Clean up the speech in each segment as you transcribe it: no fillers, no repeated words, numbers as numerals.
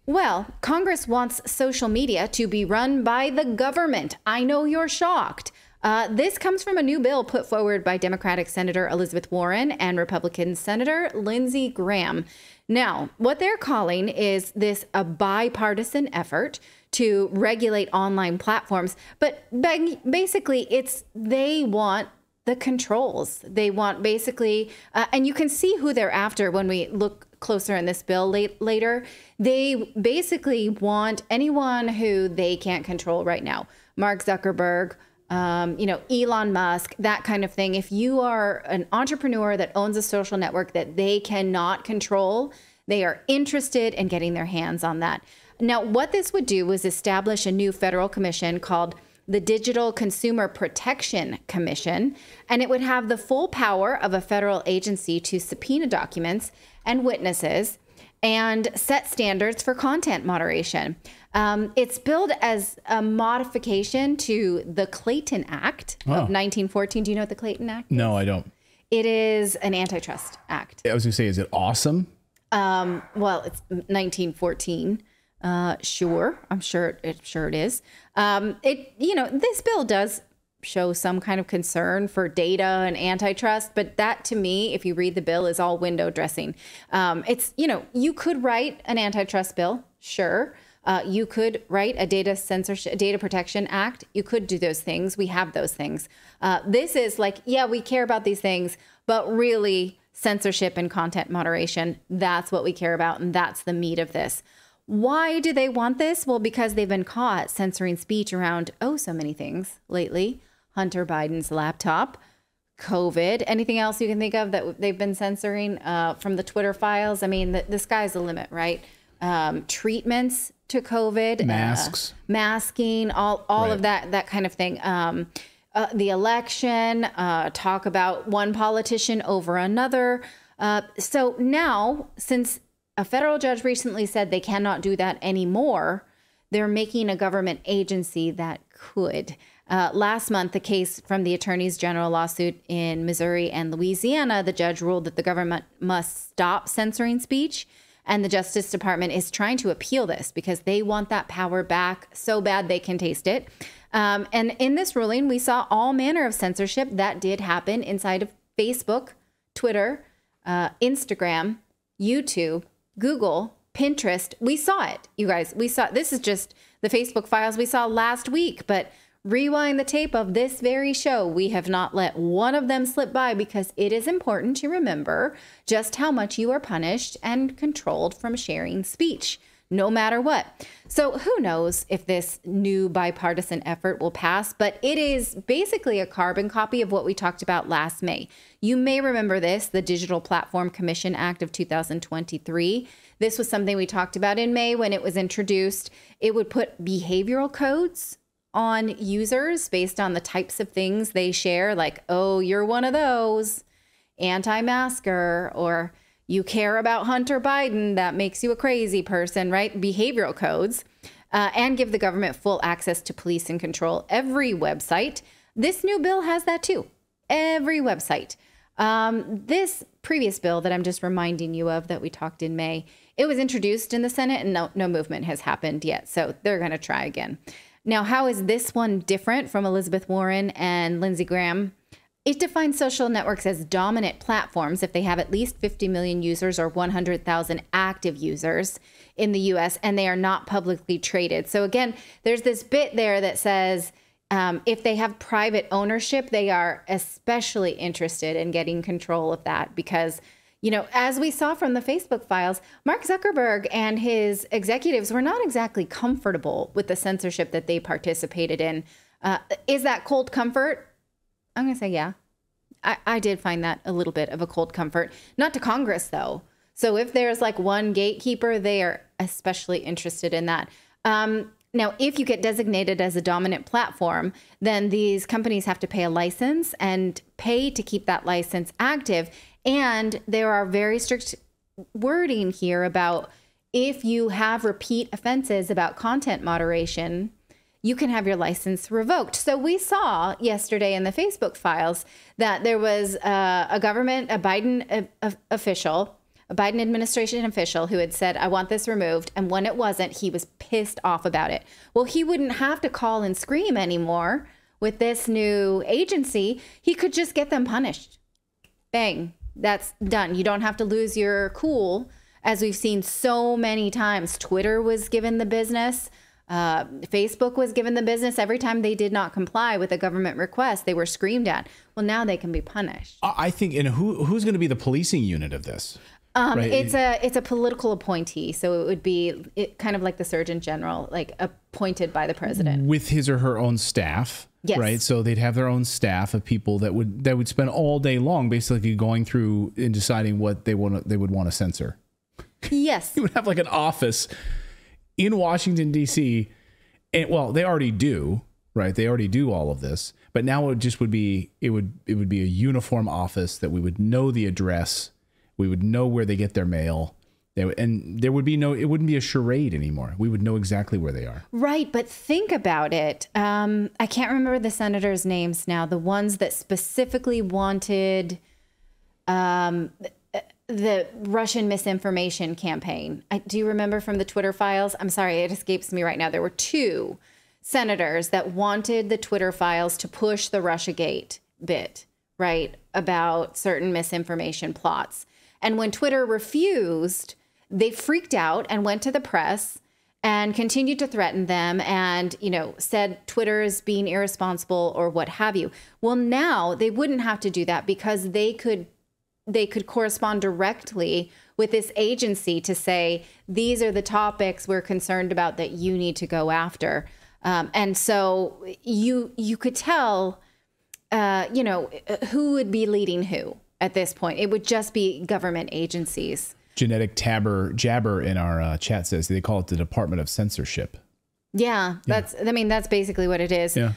Well, Congress wants social media to be run by the government. I know you're shocked. This comes from a new bill put forward by Democratic Senator Elizabeth Warren and Republican Senator Lindsey Graham. Now, what they're calling is this a bipartisan effort to regulate online platforms. But basically, they want the controls. They want basically, and you can see who they're after when we look closer in this bill later. They basically want anyone who they can't control right now. Mark Zuckerberg, Elon Musk, that kind of thing. If you are an entrepreneur that owns a social network that they cannot control, they are interested in getting their hands on that. Now, what this would do was establish a new federal commission called the Digital Consumer Protection Commission, and it would have the full power of a federal agency to subpoena documents and witnesses and set standards for content moderation. It's billed as a modification to the Clayton Act of 1914. Do you know what the Clayton Act is? No, I don't. It is an antitrust act. I was going to say, is it awesome? Well, it's 1914. Sure. I'm sure it is. This bill does show some kind of concern for data and antitrust, but that to me, if you read the bill, is all window dressing. You could write an antitrust bill. Sure. You could write a data protection act. You could do those things. We have those things. This is like, yeah, we care about these things, but really censorship and content moderation, that's what we care about. And that's the meat of this. Why do they want this? Well, because they've been caught censoring speech around, so many things lately. Hunter Biden's laptop, COVID, anything else you can think of that they've been censoring from the Twitter files. I mean, the sky's the limit, right? Treatments to COVID, masks, masking, all right. Of that kind of thing. The election, talk about one politician over another. So now, since a federal judge recently said they cannot do that anymore, they're making a government agency that could. Last month, the case from the attorneys general lawsuit in Missouri and Louisiana, the judge ruled that the government must stop censoring speech. And the Justice Department is trying to appeal this because they want that power back so bad they can taste it. And in this ruling, we saw all manner of censorship that did happen inside of Facebook, Twitter, Instagram, YouTube, Google, Pinterest. We saw it, you guys. This is just the Facebook files we saw last week, but rewind the tape of this very show. We have not let one of them slip by because it is important to remember just how much you are punished and controlled from sharing speech, no matter what. So who knows if this new bipartisan effort will pass, but it is basically a carbon copy of what we talked about last May. You may remember this, the Digital Platform Commission Act of 2023. This was something we talked about in May when it was introduced. It would put behavioral codes on users based on the types of things they share, like, oh, you're one of those, anti-masker, or you care about Hunter Biden, that makes you a crazy person, right? Behavioral codes, and give the government full access to police and control every website. This new bill has that too, every website. This previous bill that I'm just reminding you of that we talked in May, it was introduced in the Senate and no movement has happened yet. So they're going to try again. Now, how is this one different from Elizabeth Warren and Lindsey Graham? It defines social networks as dominant platforms if they have at least 50 million users or 100,000 active users in the U.S. and they are not publicly traded. So again, there's this bit there that says if they have private ownership, they are especially interested in getting control of that because, as we saw from the Facebook files, Mark Zuckerberg and his executives were not exactly comfortable with the censorship that they participated in. Is that cold comfort? I'm going to say, yeah. I did find that a little bit of a cold comfort. Not to Congress, though. So if there's like one gatekeeper, they are especially interested in that. Now, if you get designated as a dominant platform, then these companies have to pay a license and pay to keep that license active. And there are very strict wording here about if you have repeat offenses about content moderation, you can have your license revoked. So we saw yesterday in the Facebook files that there was a Biden official, a Biden administration official who had said, I want this removed. And when it wasn't, he was pissed off about it. Well, he wouldn't have to call and scream anymore with this new agency. He could just get them punished. Bang. That's done. You don't have to lose your cool, as we've seen so many times. Twitter was given the business. Facebook was given the business. Every time they did not comply with a government request, they were screamed at. Well, now they can be punished. I think, and who's going to be the policing unit of this? Right? It's a political appointee, so it would be kind of like the Surgeon General, like appointed by the president with his or her own staff. Yes. Right. So they'd have their own staff of people that would spend all day long basically going through and deciding what they would want to censor. Yes. You would have like an office in Washington, D.C. And well, they already do. Right. They already do all of this. But now it would be a uniform office that we would know the address. We would know where they get their mail. And there would be it wouldn't be a charade anymore. We would know exactly where they are. Right. But think about it. I can't remember the senators' names now, the ones that specifically wanted the Russian misinformation campaign. Do you remember from the Twitter files? I'm sorry, it escapes me right now. There were 2 senators that wanted the Twitter files to push the Russiagate bit, right, about certain misinformation plots. And when Twitter refused, they freaked out and went to the press and continued to threaten them and, said Twitter is being irresponsible or what have you. Well, now they wouldn't have to do that because they could correspond directly with this agency to say, these are the topics we're concerned about that you need to go after. And so you could tell, who would be leading who at this point. It would just be government agencies. Genetic Jabber in our chat says they call it the Department of Censorship. Yeah, that's basically what it is. Yeah.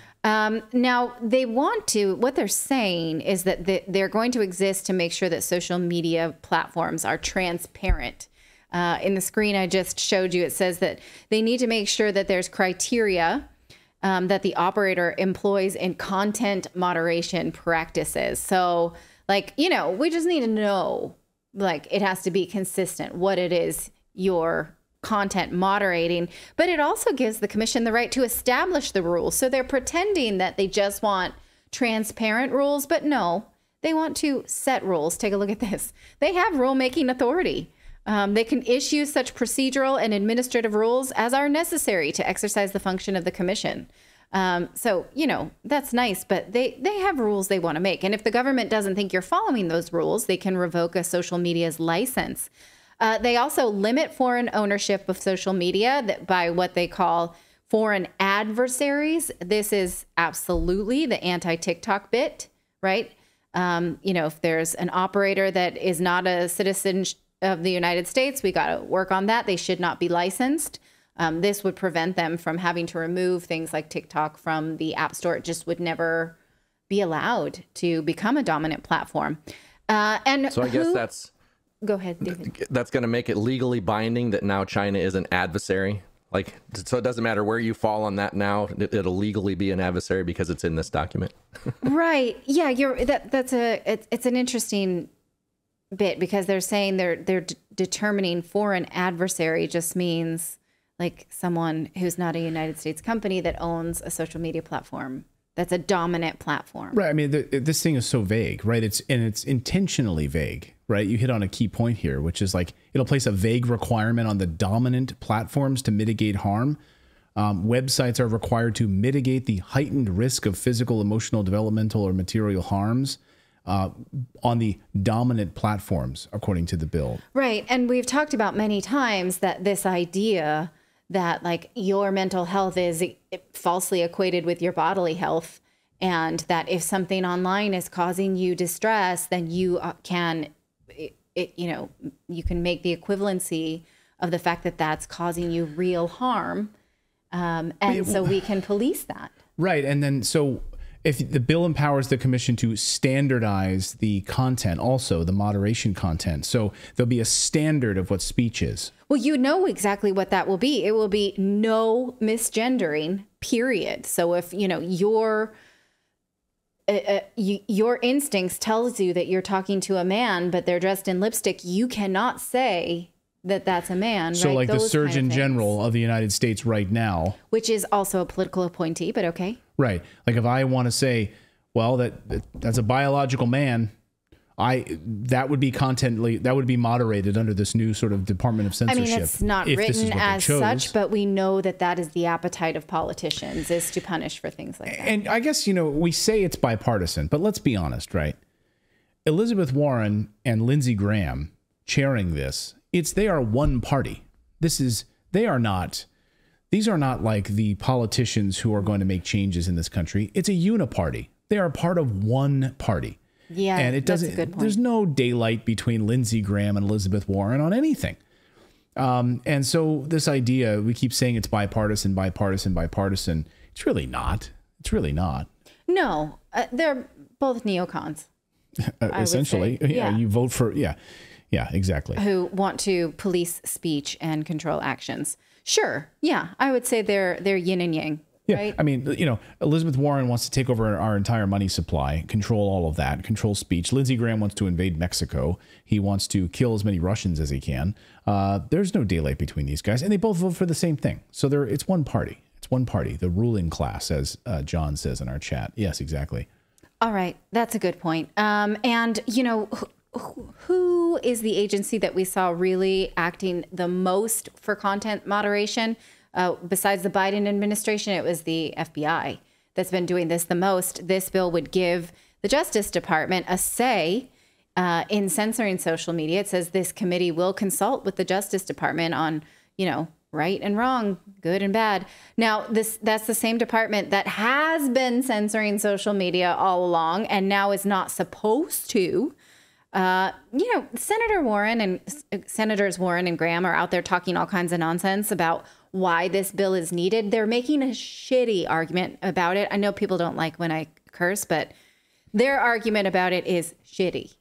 Now what they're saying is that they're going to exist to make sure that social media platforms are transparent. In the screen I just showed you, it says that they need to make sure that there's criteria that the operator employs in content moderation practices. So we just need to know, it has to be consistent what it is you're content moderating, but it also gives the commission the right to establish the rules. So they're pretending that they just want transparent rules, but no, they want to set rules. Take a look at this. They have rulemaking authority. They can issue such procedural and administrative rules as are necessary to exercise the function of the commission. So, that's nice, but they have rules they want to make. And if the government doesn't think you're following those rules, they can revoke a social media's license. They also limit foreign ownership of social media by what they call foreign adversaries. This is absolutely the anti-TikTok bit, right? If there's an operator that is not a citizen of the United States, we got to work on that. They should not be licensed. This would prevent them from having to remove things like TikTok from the App Store. It just would never be allowed to become a dominant platform. And so I guess that's... Go ahead, David. That's going to make it legally binding that now China is an adversary. So it doesn't matter where you fall on that now. It'll legally be an adversary because it's in this document. Right. Yeah, it's an interesting bit because they're saying they're determining foreign adversary just means someone who's not a United States company that owns a social media platform that's a dominant platform. Right. I mean, this thing is so vague, right? It's intentionally vague, right? You hit on a key point here, which is it'll place a vague requirement on the dominant platforms to mitigate harm. Websites are required to mitigate the heightened risk of physical, emotional, developmental, or material harms on the dominant platforms, according to the bill. Right. And we've talked about many times that this idea that your mental health is falsely equated with your bodily health, and that if something online is causing you distress, then you can make the equivalency of the fact that that's causing you real harm. So we can police that. Right. And then so if the bill empowers the commission to standardize the content, also the moderation content, so there'll be a standard of what speech is. Well, you know exactly what that will be. It will be no misgendering, period. So if, your instincts tells you that you're talking to a man, but they're dressed in lipstick. You cannot say that that's a man. So right? like Those the Surgeon kind of General of the United States right now. which is also a political appointee, but okay. Right. Like if I want to say, well, that's a biological man, that would be moderated under this new sort of Department of Censorship. I mean, it's not written as such, but we know that is the appetite of politicians, is to punish for things like that. And I guess, we say it's bipartisan, but let's be honest, right? Elizabeth Warren and Lindsey Graham chairing this, they are one party. These are not like the politicians who are going to make changes in this country. It's a uniparty. They are part of one party. Yeah, and that's a good point. There's no daylight between Lindsey Graham and Elizabeth Warren on anything. And so this idea, we keep saying it's bipartisan. It's really not. No, they're both neocons. Essentially, yeah. You vote for, yeah, exactly. Who want to police speech and control actions. Sure. Yeah, I would say they're yin and yang. Yeah, right? I mean, Elizabeth Warren wants to take over our entire money supply, control all of that, control speech. Lindsey Graham wants to invade Mexico. He wants to kill as many Russians as he can. There's no daylight between these guys, and they both vote for the same thing. So it's one party. It's one party, the ruling class, as John says in our chat. Yes, exactly. All right, that's a good point. And who is the agency that we saw really acting the most for content moderation? Besides the Biden administration, it was the FBI that's been doing this the most. This bill would give the Justice Department a say in censoring social media. It says this committee will consult with the Justice Department on, right and wrong, good and bad. Now, that's the same department that has been censoring social media all along and now is not supposed to. Senators Warren and Graham are out there talking all kinds of nonsense about why this bill is needed. They're making a shitty argument about it. I know people don't like when I curse, but their argument about it is shitty.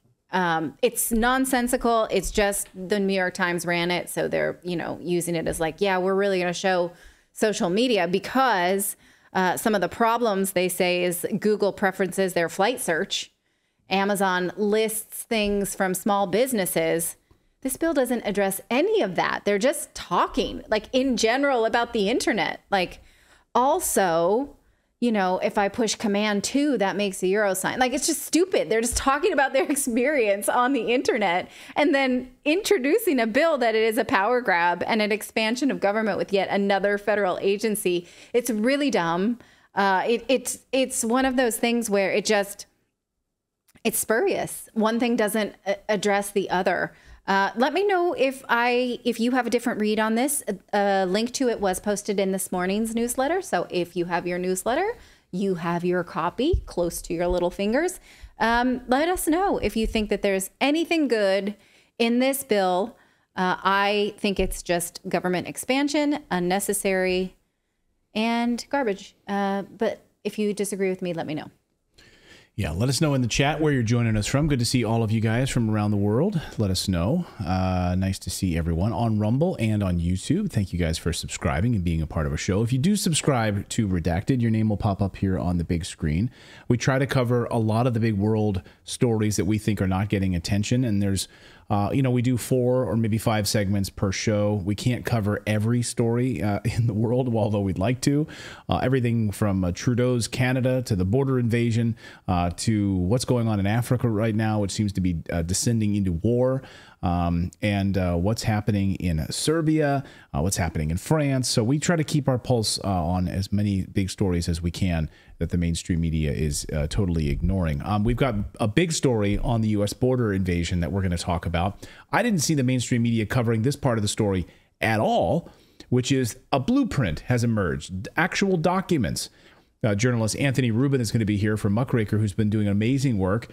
It's nonsensical. It's just the New York Times ran it. So they're, using it as like, yeah, we're really going to show social media because some of the problems they say is Google preferences their flight search. Amazon lists things from small businesses. This bill doesn't address any of that. They're just talking like in general about the internet. Like also, if I push Command 2, that makes a euro sign. Like it's just stupid. They're just talking about their experience on the internet and then introducing a bill that it is a power grab and an expansion of government with yet another federal agency. It's really dumb. It's one of those things where it's spurious. One thing doesn't address the other. Let me know if you have a different read on this. A link to it was posted in this morning's newsletter. So if you have your newsletter, you have your copy close to your little fingers. Let us know if you think that there's anything good in this bill. I think it's just government expansion, unnecessary, and garbage. But if you disagree with me, let me know. Yeah, let us know in the chat where you're joining us from. Good to see all of you guys from around the world. Let us know. Nice to see everyone on Rumble and on YouTube. Thank you guys for subscribing and being a part of our show. If you do subscribe to Redacted, your name will pop up here on the big screen. We try to cover a lot of the big world stories that we think are not getting attention, and there's we do 4 or maybe 5 segments per show. We can't cover every story in the world, although we'd like to. Everything from Trudeau's Canada to the border invasion to what's going on in Africa right now, which seems to be descending into war, and what's happening in Serbia, what's happening in France. So we try to keep our pulse on as many big stories as we can that the mainstream media is totally ignoring. We've got a big story on the U.S. border invasion that we're going to talk about. I didn't see the mainstream media covering this part of the story at all, which is a blueprint has emerged, actual documents. Journalist Anthony Rubin is going to be here from Muckraker, who's been doing amazing work.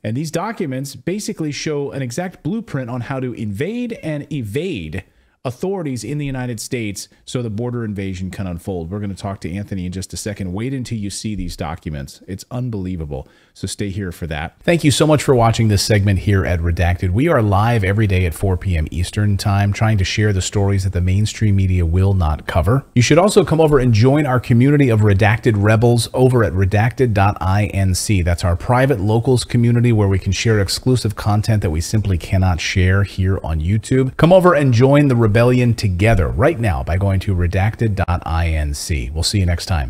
And these documents basically show an exact blueprint on how to invade and evade authorities in the United States so the border invasion can unfold. We're going to talk to Anthony in just a second. Wait until you see these documents. It's unbelievable. So stay here for that. Thank you so much for watching this segment here at Redacted. We are live every day at 4 p.m. Eastern Time, trying to share the stories that the mainstream media will not cover. You should also come over and join our community of Redacted Rebels over at redacted.inc. That's our private locals community where we can share exclusive content that we simply cannot share here on YouTube. Come over and join the rebellion together right now by going to redacted.inc. We'll see you next time.